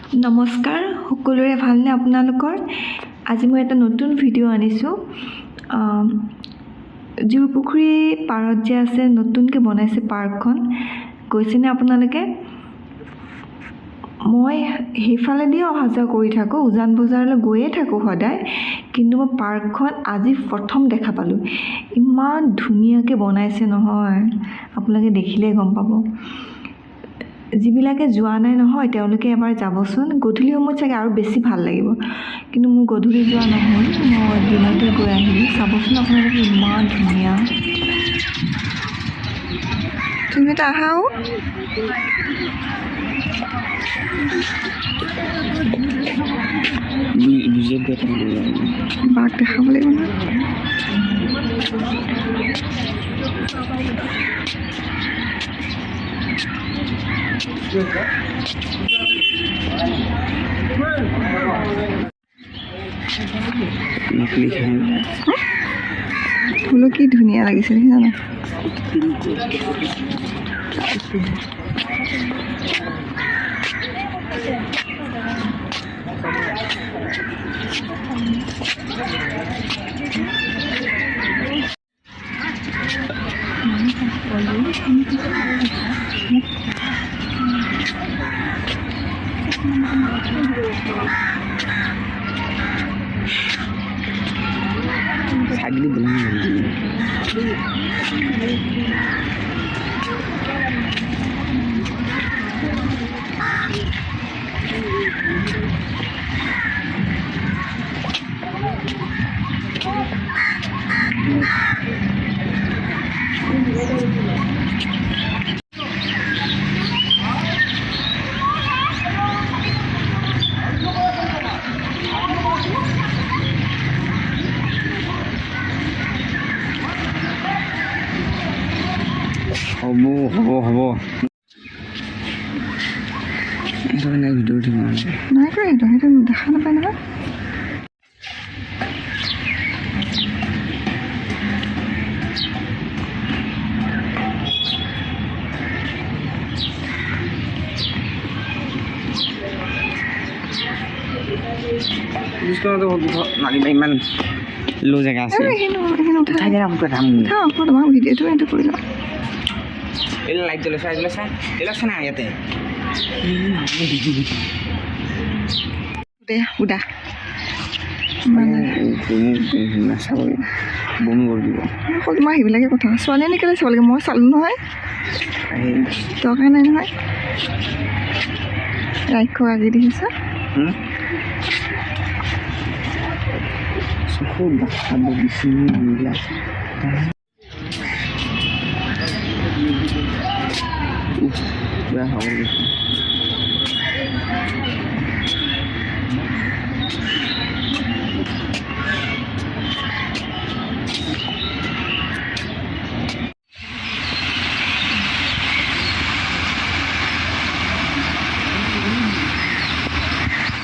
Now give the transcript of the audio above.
নমস্কাৰ সকলোৰে ভালনে আপোনালোকৰ আজি মই এটা নতুন ভিডিঅ' আনিছোঁ জুৰপুখুৰী পাৰত যে আছে নতুনকৈ বনাইছে পাৰ্কখন গৈছেনে আপোনালোকে মই সেইফালেদি অহা যোৱা কৰি থাকোঁ উজান বজাৰলৈ গৈয়ে থাকোঁ সদায় কিন্তু মই পাৰ্কখন আজি প্ৰথম দেখা পালোঁ ইমান ধুনীয়াকৈ বনাইছে নহয় আপোনালোকে দেখিলে গম পাব যিবিলাকে যোৱা নাই নহয় তেওঁলোকে এবাৰ যাবচোন গধূলি সময়ত চাগে আৰু বেছি ভাল লাগিব কিন্তু মোৰ গধূলি যোৱা নহ'ল মই দিনতে গৈ আহিলোঁ চাবচোন আপোনালোকে ইমান ধুনীয়া তুমি এটা আহাও বাঘ দেখাব লাগিব ন ফুলো কি ধুনীয়া লাগিছে জানো ছাগলী বলুন হ'ব এইটো মানে ভিডিঅ' উঠিব নাই কৰে সেইটো দেখা নাপায় নহয় ইমান লো জেগা আছে তোমাক ভিডিঅ'টো এইটো কৰি লওঁ এই লাইট জ্বলাইছে জ্বলাইছে না ইয়াতে দে উদা নাচাবই বমি কৰি দিব তোমাৰ সেইবিলাকে কথা ছোৱালীজনী কেলৈ চাব লাগে মই চালোঁ নহয় দৰকাৰ নাই নহয় ৰাক্ষস আগে দেখিছা চকু দেখাব দিছোঁ এইবিলাক বেয়া হ'ব গৈছে